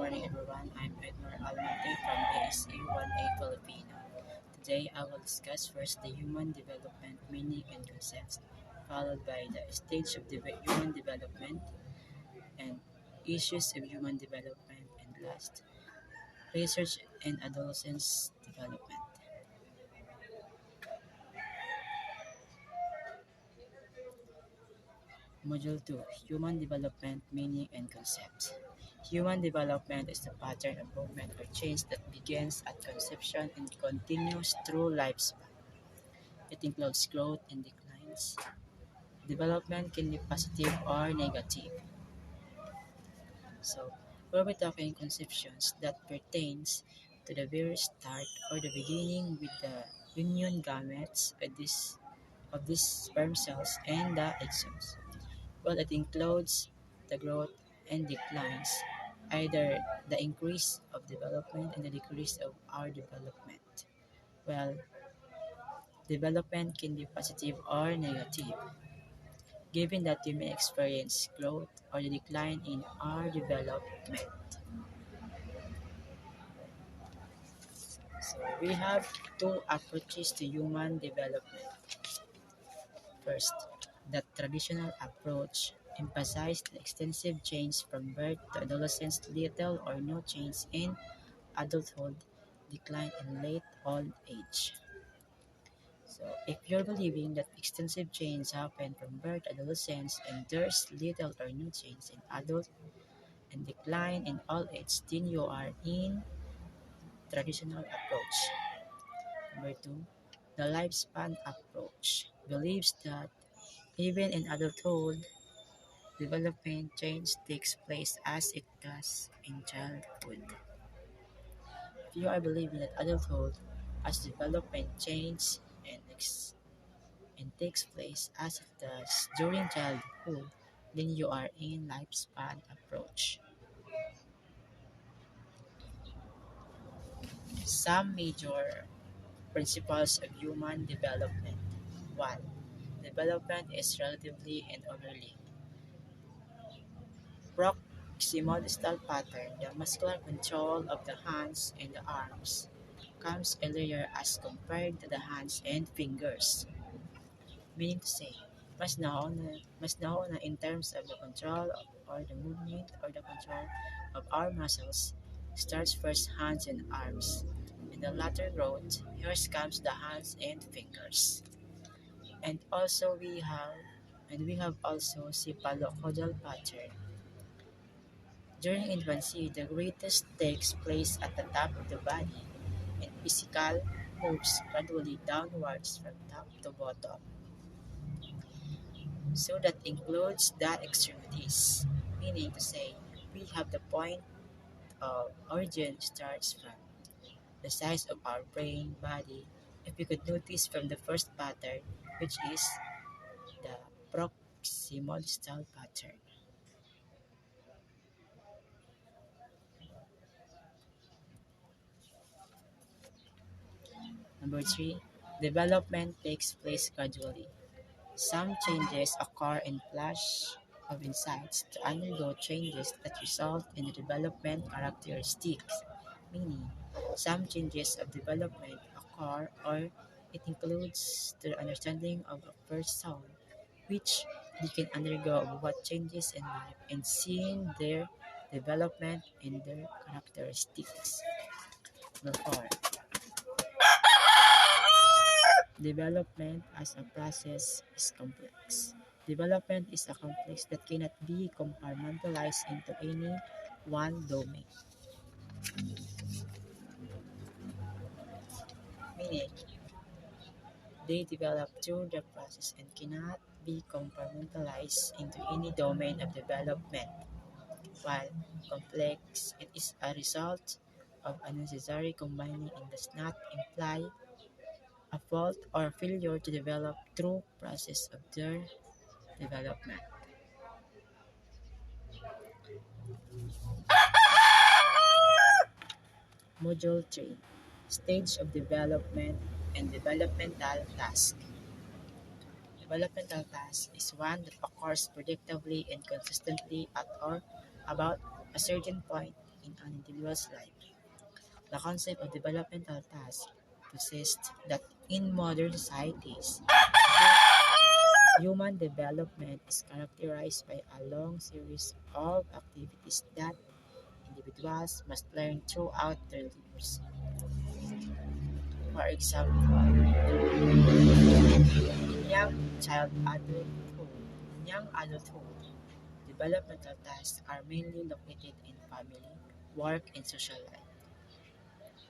morning everyone. I'm Edmar Almonte from Bse-1 Filipino. Today I will discuss first the human development meaning and concepts, followed by the stage of human development and issues of human development, and last, research and adolescence development. Module 2, Human Development Meaning and Concepts. Human development is the pattern of movement or change that begins at conception and continues through lifespan. It includes growth and declines. Development can be positive or negative. So, we'll be talking conceptions that pertains to the very start or the beginning with the union gametes of these sperm cells and the exons. Well, it includes the growth and declines, either the increase of development and the decrease of our development. Well, development can be positive or negative, given that we may experience growth or the decline in our development. So we have two approaches to human development. First, the traditional approach emphasized the extensive change from birth to adolescence, little or no change in adulthood, decline in late old age. So if you're believing that extensive change happen from birth to adolescence and there's little or no change in adult and decline in old age, then you are in traditional approach. Number two, the lifespan approach believes that even in adulthood, development change takes place as it does in childhood. If you are believing that adulthood has development change and takes place as it does during childhood, then you are in lifespan approach. Some major principles of human development. 1. Development is relatively and orderly. Proximal distal pattern, the muscular control of the hands and the arms, comes earlier as compared to the hands and fingers. Meaning to say, mas nauna in terms of the control or the movement or the control of our muscles starts first hands and arms. In the latter growth, here comes the hands and fingers. And also we have also cephalocaudal pattern. During infancy, the greatest takes place at the top of the body, and physical moves gradually downwards from top to bottom. So that includes the extremities, meaning to say we have the point of origin starts from the size of our brain body. If you could notice from the first pattern, which is the proximal distal pattern. Number 3, development takes place gradually. Some changes occur in flash of insights to undergo changes that result in the development characteristics, meaning some changes of development occur or it includes the understanding of a person which they can undergo of what changes in life and seeing their development and their characteristics. Number 4, development as a process is complex. Development is a complex that cannot be compartmentalized into any one domain. Meaning, they develop through the process and cannot be compartmentalized into any domain of development. While complex, it is a result of unnecessary combining and does not imply a fault or failure to develop through process of their development. Module 3, Stage of Development and Developmental Task. Developmental task is one that occurs predictably and consistently at or about a certain point in an individual's life. The concept of developmental tasks persists that in modern societies, human development is characterized by a long series of activities that individuals must learn throughout their lives. For example, young child adulthood. Young adulthood developmental tasks are mainly located in family, work, and social life.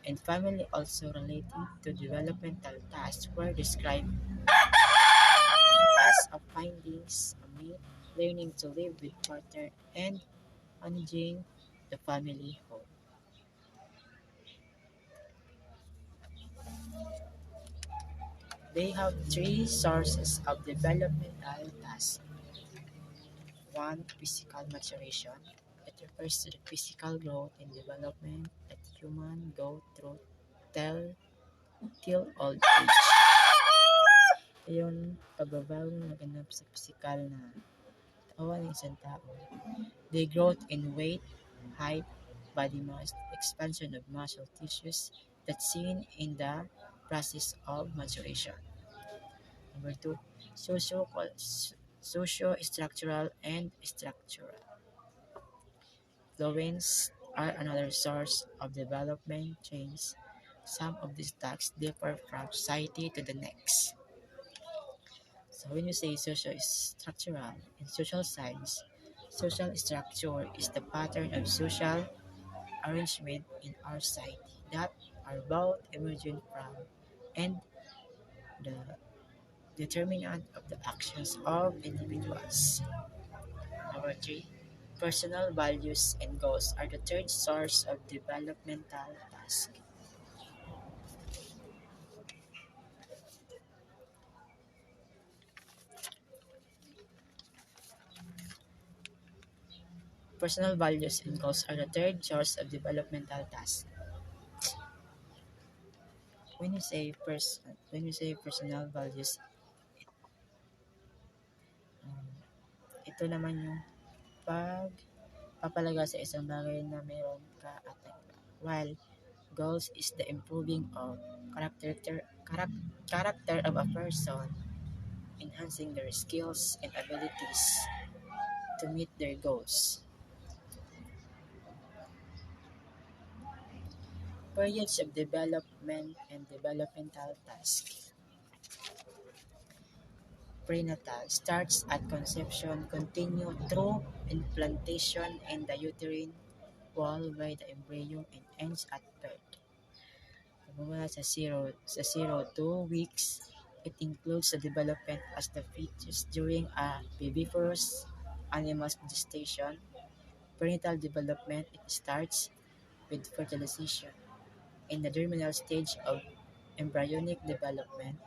And family also relating to developmental tasks were described as of findings a mate, learning to live with partner, and managing the family home. They have three sources of developmental tasks. One, physical maturation. It refers to the physical growth and development that humans go through till, till old age. Yung pagbabagong naganap sa physical na katawan ng isang tao. The growth in weight, height, body mass, expansion of muscle tissues that's seen in the process of maturation. Number two, socio socio-structural and structural. Fluences are another source of development change. Some of these tasks differ from society to the next. So when you say socio-structural in social science, social structure is the pattern of social arrangement in our society that are both emergent from and the determinant of the actions of individuals. Number three, personal values and goals are the third source of developmental tasks. Personal values and goals are the third source of developmental tasks. When you say personal values, um, ito naman yung pagpapalaga sa isang bagay na meron ka at nagawa. While goals is the improving of character of a person, enhancing their skills and abilities to meet their goals. Periods of development and developmental tasks. Prenatal starts at conception, continue through implantation in the uterine wall by the embryo and ends at birth. Pagmumula sa 0 to 2 weeks, it includes the development as the fetus during a viviparous animal's gestation. Prenatal development, it starts with fertilization in the terminal stage of embryonic development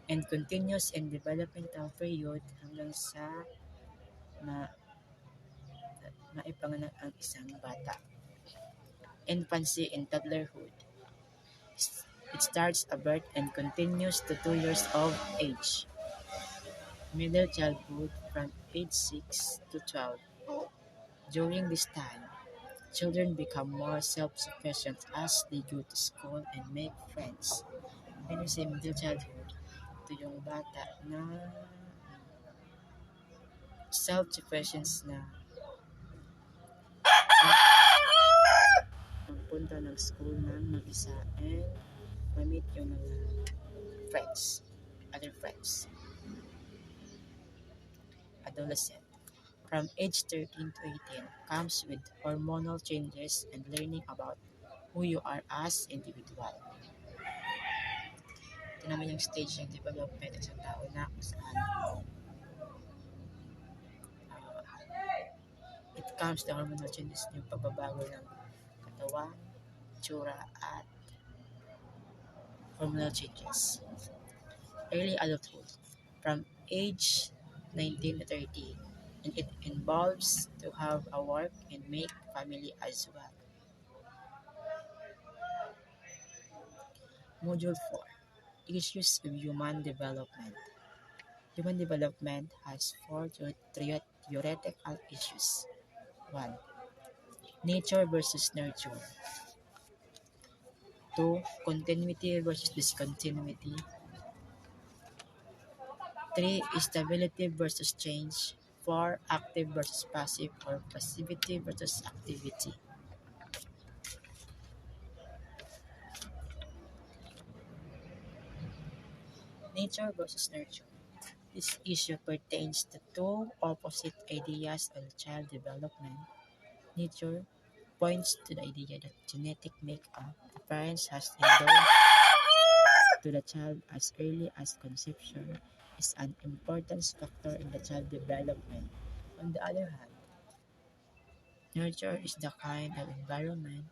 and continues in developmental period hanggang sa ma maipanganak ang isang bata. Infancy and toddlerhood. It starts at birth and continues to 2 years of age. Middle childhood from age 6 to 12. During this time, children become more self-sufficient as they go to school and make friends. When you say middle childhood, ito yung bata na self-sufficient na magpunta ng school ng mag-isa and ma-meet yung mga friends, other friends. Adolescent. From age 13 to 18 comes with hormonal changes and learning about who you are as individual. Ito naman yung stage ng development ng isang tao na kung saan it comes the hormonal changes, yung pagbabago ng katawan, tsura, at hormonal changes. Early adulthood. From age 19 to 30, and it involves to have a work and make family as well. Module 4. Issues of Human Development. Human development has four theoretical issues. 1. Nature versus nurture. 2. Continuity versus discontinuity. 3. Stability versus change. 4. Active versus passive or passivity versus activity. Nature versus nurture. This issue pertains to two opposite ideas on child development. Nature points to the idea that genetic makeup the parents has endowed to the child as early as conception is an important factor in the child development. On the other hand, nurture is the kind of environment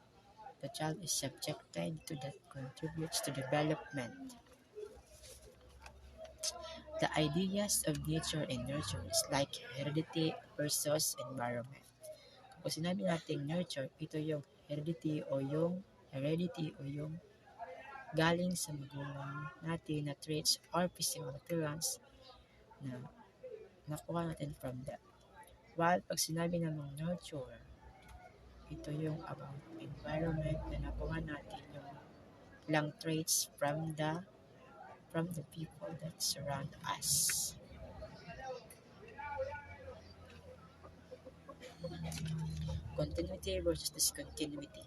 the child is subjected to that contributes to development. The ideas of nature and nurture is like heredity versus environment. Kung sinabi natin nurture, ito yung heredity o yung galing sa magulang natin na traits or physical appearance na nakuha natin from that. While pag sinabi namang nurture, ito yung about environment na nakuha natin yung lang traits from the people that surround us. Continuity versus discontinuity.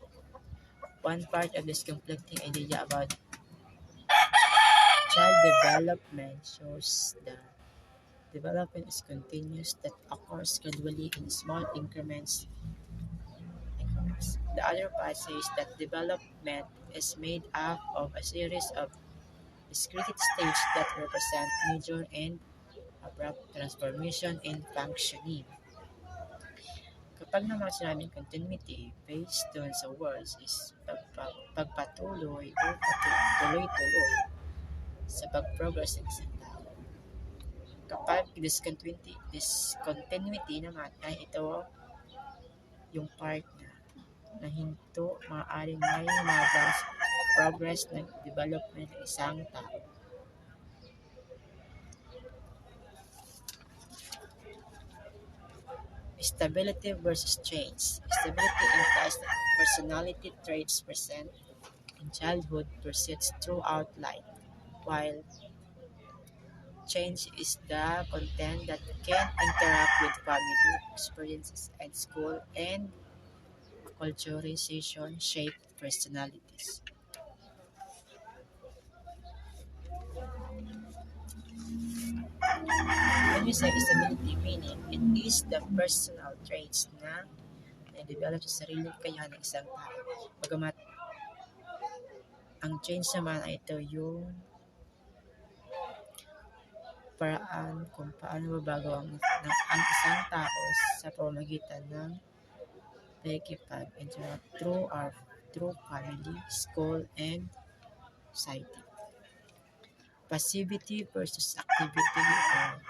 One part of this conflicting idea about child development shows the development is continuous that occurs gradually in small increments. The other part says that development is made up of a series of discrete stages that represent major and abrupt transformation in functioning. Kapag naman sinabing continuity based dun sa words is pagpatuloy o tuloy-tuloy sa pag-progress ng isang tao. Kapag discontinuity naman ay ito yung part na hinto maaaring may magang progress ng development ng isang tao. Stability versus change. Stability implies that personality traits present in childhood persists throughout life, while change is the content that can interact with family experiences and school and culturization shape personalities. When we say stability, meaning it is the personal traits na na-develop sa sariling kakayahan ng isang tao. Bagamat ang change naman ay ito yung paraan kung paano mabago ang isang tao sa pamamagitan ng pakikipag-interact through family, school, and society. Passivity versus activity or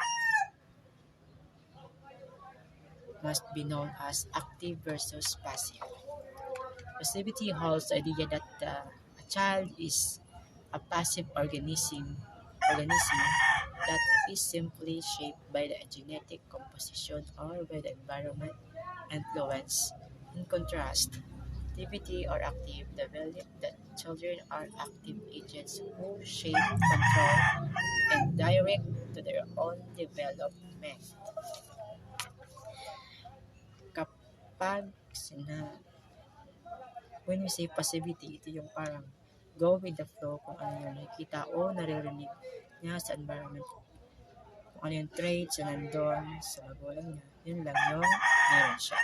must be known as active versus passive. Passivity holds the idea that a child is a passive organism that is simply shaped by the genetic composition or by the environment influence. In contrast, activity or active, the belief that children are active agents who shape, control, and direct to their own development. Kapag when we say passivity, ito yung parang go with the flow kung ano yung nakikita o naririnig niya sa environment. Kung ano yung traits na nandun sa magulang niya, yun lang yung meron siya.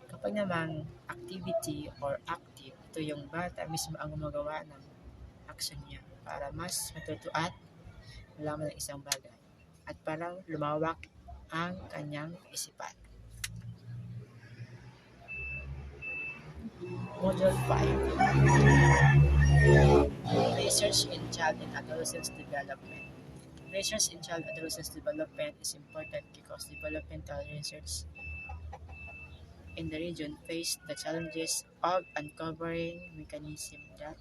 Kapag naman activity or active, ito yung bata mismo ang gumagawa ng action niya para mas matuto at malaman ng isang bagay at parang lumawak ang kanyang isipan. Module 5. Research in Child and Adolescent Development. Research in child and adolescent development is important because developmental research in the region face the challenges of uncovering mechanisms that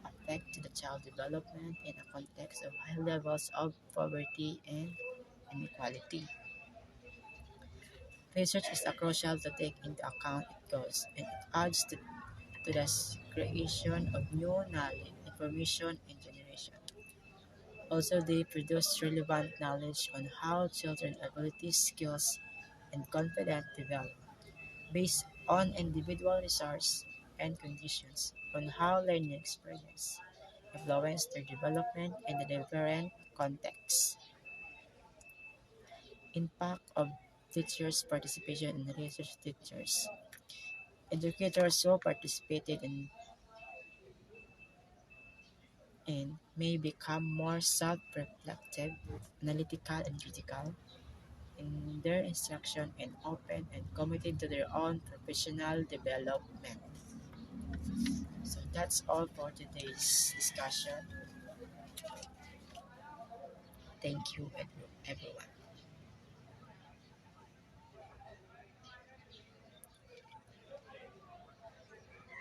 affect the child development in a context of high levels of poverty and inequality. Research is crucial to take into account its goals, and it adds to the creation of new knowledge, information, and generation. Also, they produce relevant knowledge on how children's abilities, skills, and confidence develop, based on individual resources and conditions, on how learning experience influence their development in the different contexts. Impact of teachers' participation in research. Teachers. Educators who participated in may become more self-reflective, analytical, and critical in their instruction, and open and committed to their own professional development. So that's all for today's discussion. Thank you, everyone.